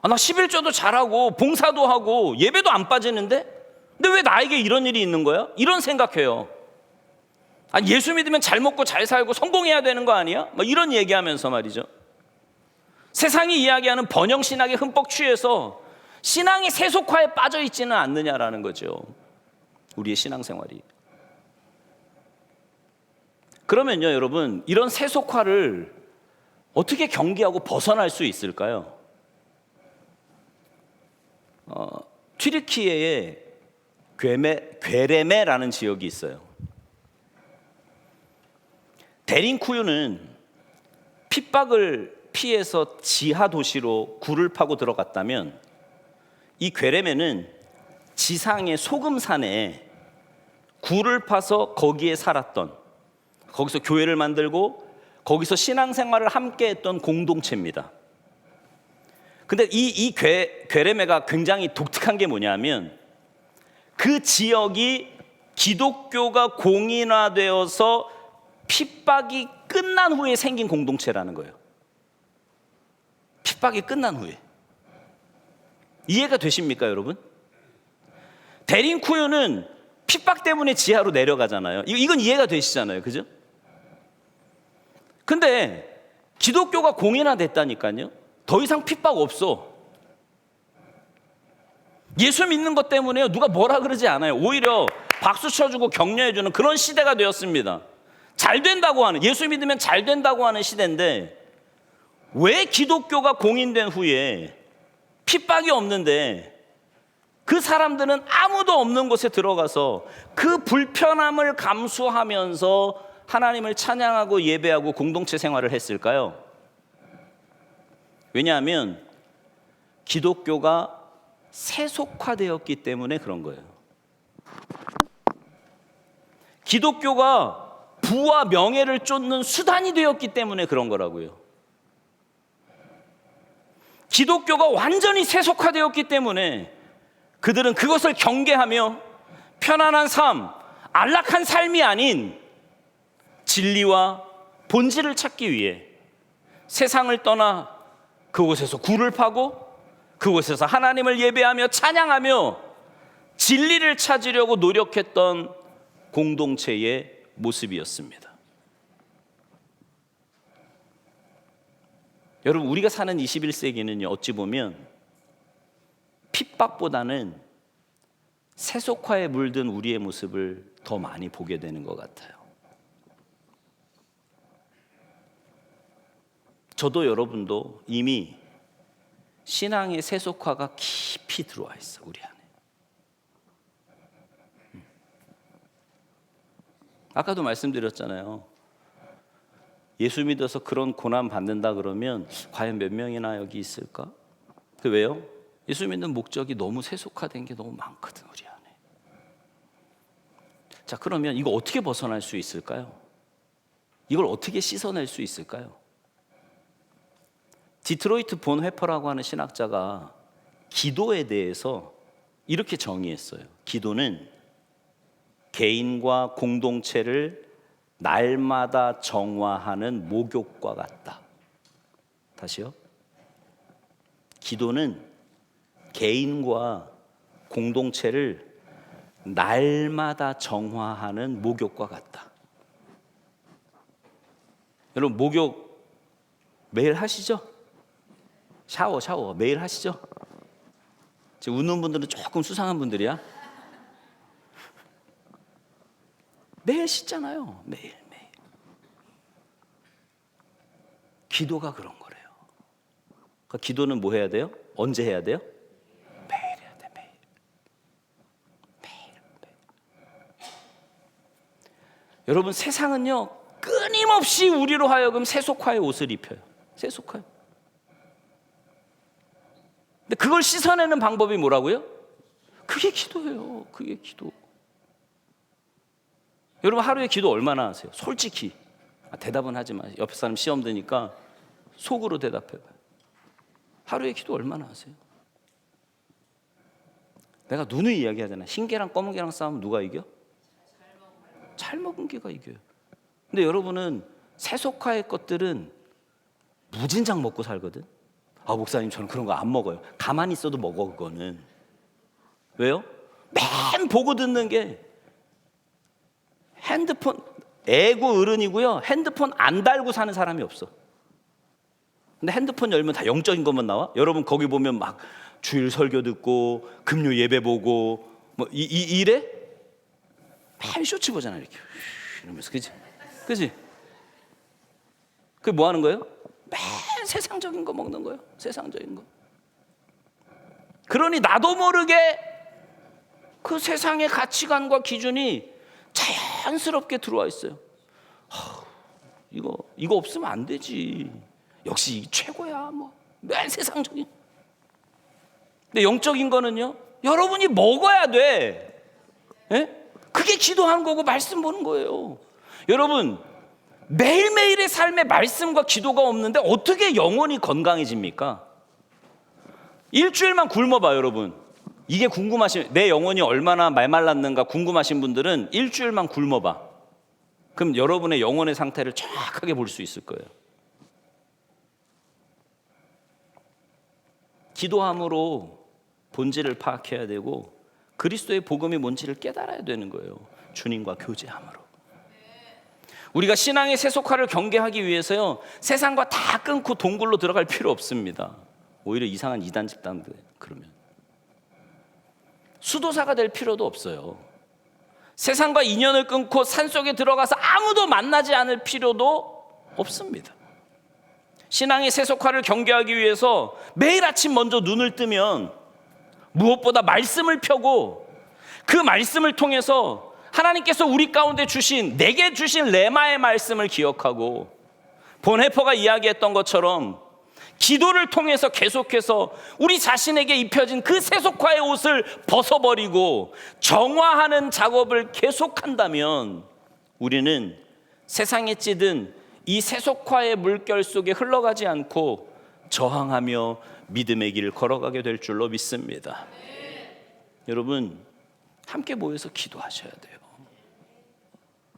나 11조도 잘하고 봉사도 하고 예배도 안 빠지는데 근데 왜 나에게 이런 일이 있는 거야? 이런 생각해요. 아니 예수 믿으면 잘 먹고 잘 살고 성공해야 되는 거 아니야? 막 이런 얘기하면서 말이죠. 세상이 이야기하는 번영신학에 흠뻑 취해서 신앙이 세속화에 빠져 있지는 않느냐라는 거죠. 우리의 신앙생활이. 그러면요 여러분, 이런 세속화를 어떻게 경계하고 벗어날 수 있을까요? 튀르키예에 괴레메라는 지역이 있어요. 데린쿠유는 핍박을 피해서 지하 도시로 굴을 파고 들어갔다면, 이 괴레메는 지상의 소금산에 굴을 파서 거기에 살았던, 거기서 교회를 만들고 거기서 신앙생활을 함께 했던 공동체입니다. 근데 이 괴레메가 굉장히 독특한 게 뭐냐면, 그 지역이 기독교가 공인화되어서 핍박이 끝난 후에 생긴 공동체라는 거예요. 핍박이 끝난 후에. 이해가 되십니까 여러분? 데린쿠유는 핍박 때문에 지하로 내려가잖아요. 이건 이해가 되시잖아요, 그죠? 근데 기독교가 공인화됐다니까요. 더 이상 핍박 없어. 예수 믿는 것 때문에요 누가 뭐라 그러지 않아요. 오히려 박수 쳐주고 격려해주는 그런 시대가 되었습니다. 잘 된다고 하는, 예수 믿으면 잘 된다고 하는 시대인데, 왜 기독교가 공인된 후에 핍박이 없는데 그 사람들은 아무도 없는 곳에 들어가서 그 불편함을 감수하면서 하나님을 찬양하고 예배하고 공동체 생활을 했을까요? 왜냐하면 기독교가 세속화되었기 때문에 그런 거예요. 기독교가 부와 명예를 쫓는 수단이 되었기 때문에 그런 거라고요. 기독교가 완전히 세속화되었기 때문에 그들은 그것을 경계하며 편안한 삶, 안락한 삶이 아닌 진리와 본질을 찾기 위해 세상을 떠나 그곳에서 굴을 파고 그곳에서 하나님을 예배하며 찬양하며 진리를 찾으려고 노력했던 공동체의 모습이었습니다. 여러분, 우리가 사는 21세기는요 어찌 보면 핍박보다는 세속화에 물든 우리의 모습을 더 많이 보게 되는 것 같아요. 저도 여러분도 이미 신앙의 세속화가 깊이 들어와 있어, 우리 안에. 아까도 말씀드렸잖아요. 예수 믿어서 그런 고난 받는다 그러면 과연 몇 명이나 여기 있을까? 그 왜요? 예수 믿는 목적이 너무 세속화된 게 너무 많거든, 우리 안에. 자, 그러면 이거 어떻게 벗어날 수 있을까요? 이걸 어떻게 씻어낼 수 있을까요? 디트로이트 본 회퍼라고 하는 신학자가 기도에 대해서 이렇게 정의했어요. 기도는 개인과 공동체를 날마다 정화하는 목욕과 같다. 다시요. 기도는 개인과 공동체를 날마다 정화하는 목욕과 같다. 여러분, 목욕 매일 하시죠? 샤워 매일 하시죠? 지금 웃는 분들은 조금 수상한 분들이야. 매일 씻잖아요. 매일. 기도가 그런 거래요. 그러니까 기도는 뭐 해야 돼요? 언제 해야 돼요? 매일 해야 돼. 매일. 여러분, 세상은요 끊임없이 우리로 하여금 세속화의 옷을 입혀요. 세속화요. 근데 그걸 씻어내는 방법이 뭐라고요? 그게 기도예요. 그게 기도. 여러분, 하루에 기도 얼마나 하세요? 솔직히. 대답은 하지 마세요. 옆에 사람 시험 드니까 속으로 대답해봐요. 하루에 기도 얼마나 하세요? 내가 누누이 이야기하잖아요. 흰 개랑 검은 개랑 싸우면 누가 이겨? 잘 먹은 개가 이겨요. 근데 여러분은 세속화의 것들은 무진장 먹고 살거든. 아, 목사님 저는 그런 거 안 먹어요. 가만히 있어도 먹어. 그거는 왜요? 맨 보고 듣는 게 핸드폰. 애고 어른이고요, 핸드폰 안 달고 사는 사람이 없어. 근데 핸드폰 열면 다 영적인 것만 나와. 여러분 거기 보면 막 주일 설교 듣고 금요 예배 보고 뭐 이래? 매일 쇼츠 보잖아 이렇게 이러면서. 그지? 그게 뭐 하는 거예요? 맨 세상적인 거 먹는 거예요. 세상적인 거. 그러니 나도 모르게 그 세상의 가치관과 기준이 자연스럽게 들어와 있어요. 이거 없으면 안 되지. 역시 이게 최고야. 뭐 맨 세상적인. 근데 영적인 거는요, 여러분이 먹어야 돼. 예? 그게 기도하는 거고 말씀 보는 거예요. 여러분 매일매일의 삶에 말씀과 기도가 없는데 어떻게 영혼이 건강해집니까? 일주일만 굶어봐. 여러분 이게 궁금하신, 내 영혼이 얼마나 말말랐는가 궁금하신 분들은 일주일만 굶어봐. 그럼 여러분의 영혼의 상태를 정확하게 볼 수 있을 거예요. 기도함으로 본질을 파악해야 되고 그리스도의 복음이 뭔지를 깨달아야 되는 거예요. 주님과 교제함으로. 우리가 신앙의 세속화를 경계하기 위해서요, 세상과 다 끊고 동굴로 들어갈 필요 없습니다. 오히려 이상한 이단 집단들 그러면 수도사가 될 필요도 없어요. 세상과 인연을 끊고 산속에 들어가서 아무도 만나지 않을 필요도 없습니다. 신앙의 세속화를 경계하기 위해서 매일 아침 먼저 눈을 뜨면 무엇보다 말씀을 펴고 그 말씀을 통해서 하나님께서 우리 가운데 주신, 내게 주신 레마의 말씀을 기억하고 본헤퍼가 이야기했던 것처럼 기도를 통해서 계속해서 우리 자신에게 입혀진 그 세속화의 옷을 벗어버리고 정화하는 작업을 계속한다면 우리는 세상에 찌든 이 세속화의 물결 속에 흘러가지 않고 저항하며 믿음의 길을 걸어가게 될 줄로 믿습니다. 여러분 함께 모여서 기도하셔야 돼요.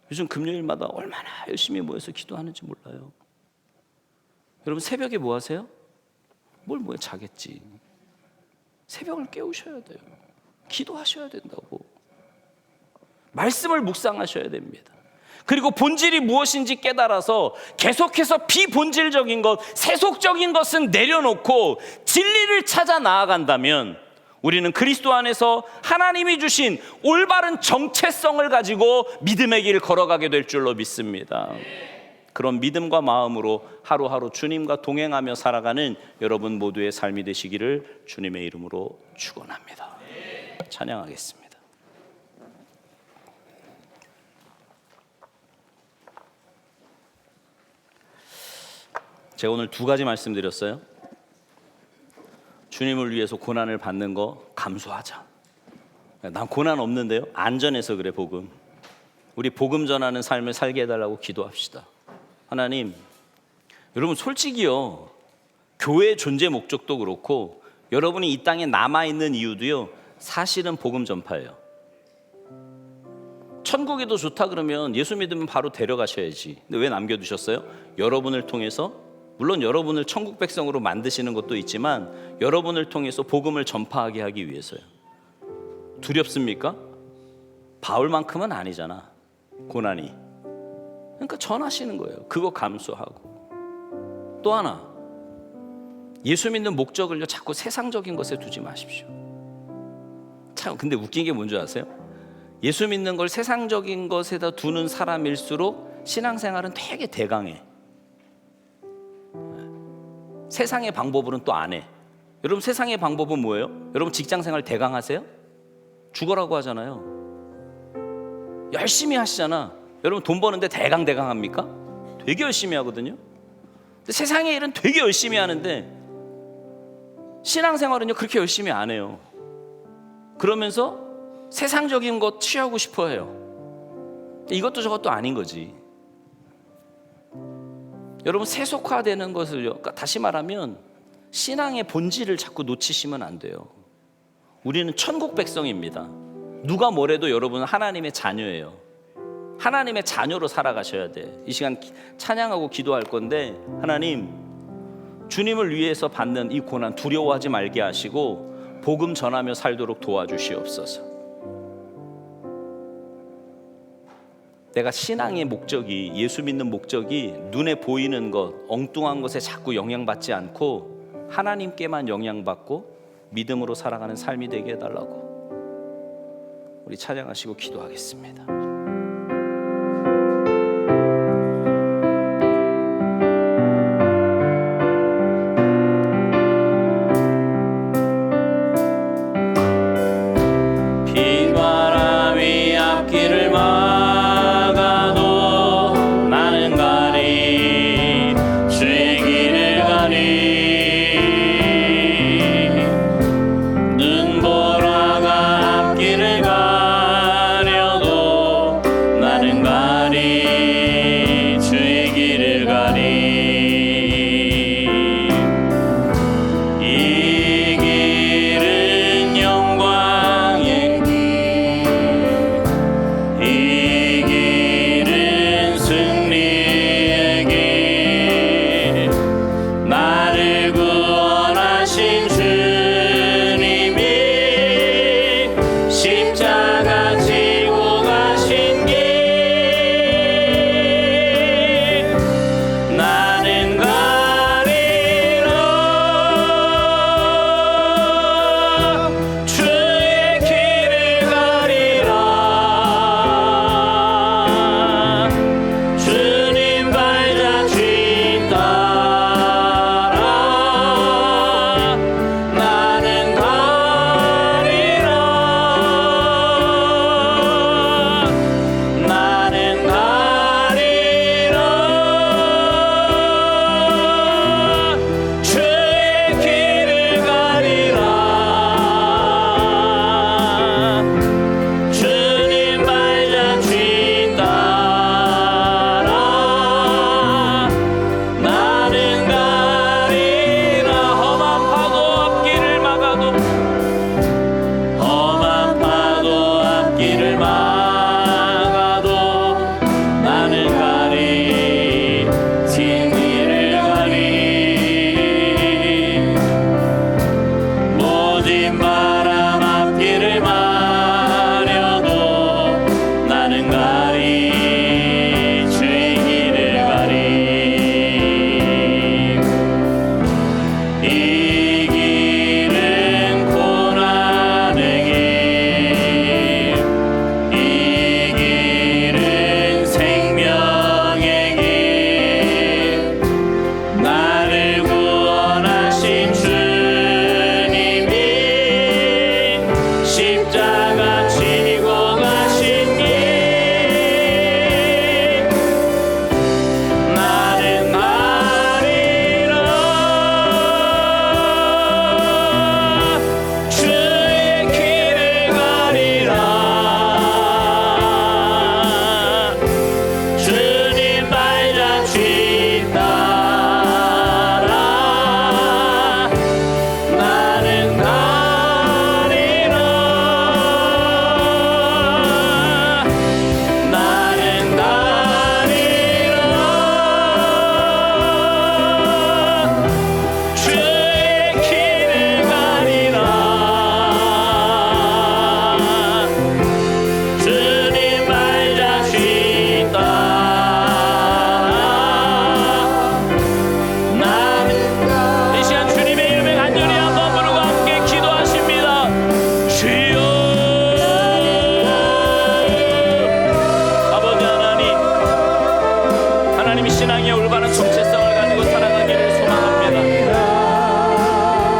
요즘 금요일마다 얼마나 열심히 모여서 기도하는지 몰라요. 여러분 새벽에 뭐 하세요? 뭘 뭐해, 자겠지. 새벽을 깨우셔야 돼요. 기도하셔야 된다고. 말씀을 묵상하셔야 됩니다. 그리고 본질이 무엇인지 깨달아서 계속해서 비본질적인 것, 세속적인 것은 내려놓고 진리를 찾아 나아간다면 우리는 그리스도 안에서 하나님이 주신 올바른 정체성을 가지고 믿음의 길을 걸어가게 될 줄로 믿습니다. 그런 믿음과 마음으로 하루하루 주님과 동행하며 살아가는 여러분 모두의 삶이 되시기를 주님의 이름으로 축원합니다. 찬양하겠습니다. 제가 오늘 두 가지 말씀드렸어요. 주님을 위해서 고난을 받는 거 감수하자. 난 고난 없는데요. 안전해서 그래. 복음. 우리 복음 전하는 삶을 살게 해달라고 기도합시다. 하나님, 여러분 솔직히요, 교회의 존재 목적도 그렇고 여러분이 이 땅에 남아있는 이유도요, 사실은 복음 전파예요. 천국이 더 좋다 그러면 예수 믿으면 바로 데려가셔야지. 근데 왜 남겨두셨어요? 여러분을 통해서, 물론 여러분을 천국 백성으로 만드시는 것도 있지만 여러분을 통해서 복음을 전파하게 하기 위해서요. 두렵습니까? 바울만큼은 아니잖아, 고난이. 그러니까 전하시는 거예요. 그거 감수하고. 또 하나, 예수 믿는 목적을요 자꾸 세상적인 것에 두지 마십시오. 참 근데 웃긴 게 뭔지 아세요? 예수 믿는 걸 세상적인 것에다 두는 사람일수록 신앙생활은 되게 대강해. 세상의 방법으로는 또 안 해. 여러분 세상의 방법은 뭐예요? 여러분 직장생활 대강하세요? 죽어라고 하잖아요. 열심히 하시잖아. 여러분 돈 버는데 대강합니까? 되게 열심히 하거든요. 근데 세상의 일은 되게 열심히 하는데 신앙생활은요 그렇게 열심히 안 해요. 그러면서 세상적인 것 취하고 싶어 해요. 이것도 저것도 아닌 거지. 여러분 세속화되는 것을요, 그러니까 다시 말하면 신앙의 본질을 자꾸 놓치시면 안 돼요. 우리는 천국 백성입니다. 누가 뭐래도 여러분은 하나님의 자녀예요. 하나님의 자녀로 살아가셔야 돼. 이 시간 찬양하고 기도할 건데, 하나님 주님을 위해서 받는 이 고난 두려워하지 말게 하시고 복음 전하며 살도록 도와주시옵소서. 내가 신앙의 목적이, 예수 믿는 목적이 눈에 보이는 것, 엉뚱한 것에 자꾸 영향받지 않고 하나님께만 영향받고 믿음으로 살아가는 삶이 되게 해달라고 우리 찬양하시고 기도하겠습니다. 비바람이 앞길을 막아도 나는 가리 주의 길을 가리 눈보라가 앞길을 가려도 나는 가리 주의 길을 가리 이 길은 영광의 이 길은 승리의 길 나를 구원하신 주님이 십자가 지고 가신 길 나는 가리라 주의 길을 가리라 주님 발자취 따라 나는 가리라 나는 가리라 주의 길을 가리라 주님 발자취 따라 나는 가리라 험한 파도 앞길을 막아도 험한 파도 앞길을 막아도 나는 가리 진리를 가리 모진 바람 앞길을 마려도 나는 가리 주의 길을 가리 이 길은 고난의 길 이 길은 생명의 길 나를 구원하신 주님이 십자가 지고 가신 길 나는 가리라 주의 길을 가리라 주님 발자취 따라 나는 가리라 나는 가리라 주의 길을 가리라 주님 발자취 따라 나는 이 시간 주님의 이름에 간절히 한번 부르고 함께 기도하십니다. 주여 아버지 하나님이 신앙의 올바른 정체성을 가지고 살아가기를 소망합니다.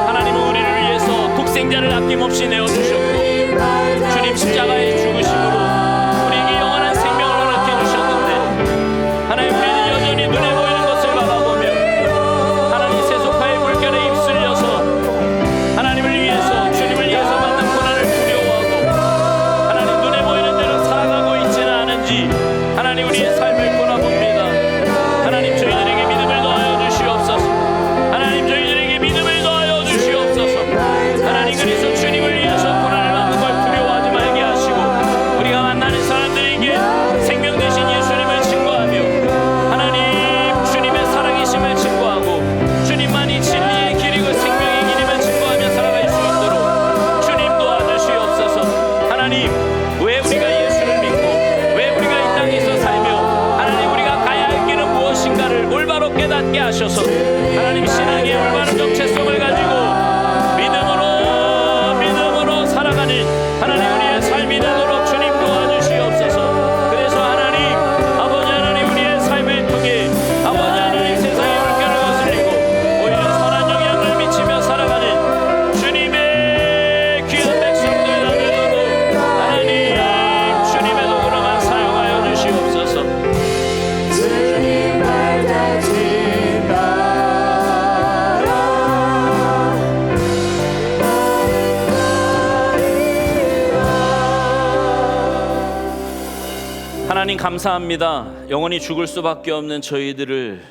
하나님은 우리를 위해서 독생자를 아낌없이 내어주셨고 주님 십자가의 죽으심으로 우리에게 영원한 생명을 허락해 주셨는데 하나님 우리는 여전히 눈에 보이는 것을 바라보며 하나님 세속화의 물결에 휩쓸려서 하나님을 위해서 주님을 위해서 받는 고난을 두려워하고 하나님 눈에 보이는 대로 살아가고 있지는 않은지 하나님 우리의 삶을 돌아봅니다. 하나님 저희들에게 믿음을 더하여 주시옵소서. 하나님 저희들에게 믿음을 더하여 주시옵소서. 하나님 그래서 주님을 위해서 고난을 받는 걸 두려워하지 말게 하시고 하나님 감사합니다. 영원히 죽을 수밖에 없는 저희들을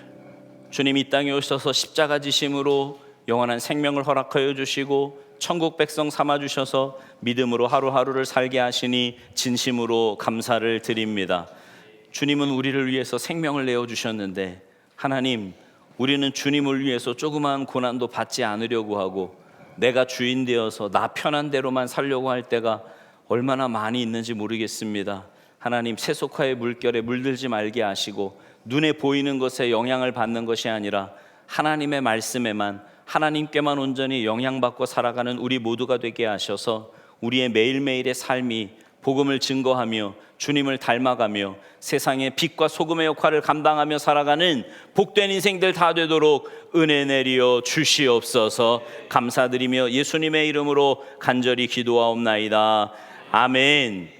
주님 이 땅에 오셔서 십자가 지심으로 영원한 생명을 허락하여 주시고 천국 백성 삼아 주셔서 믿음으로 하루하루를 살게 하시니 진심으로 감사를 드립니다. 주님은 우리를 위해서 생명을 내어 주셨는데 하나님, 우리는 주님을 위해서 조그마한 고난도 받지 않으려고 하고 내가 주인 되어서 나 편한 대로만 살려고 할 때가 얼마나 많이 있는지 모르겠습니다. 하나님, 세속화의 물결에 물들지 말게 하시고 눈에 보이는 것에 영향을 받는 것이 아니라 하나님의 말씀에만, 하나님께만 온전히 영향받고 살아가는 우리 모두가 되게 하셔서 우리의 매일매일의 삶이 복음을 증거하며 주님을 닮아가며 세상의 빛과 소금의 역할을 감당하며 살아가는 복된 인생들 다 되도록 은혜 내리어 주시옵소서. 감사드리며 예수님의 이름으로 간절히 기도하옵나이다. 아멘.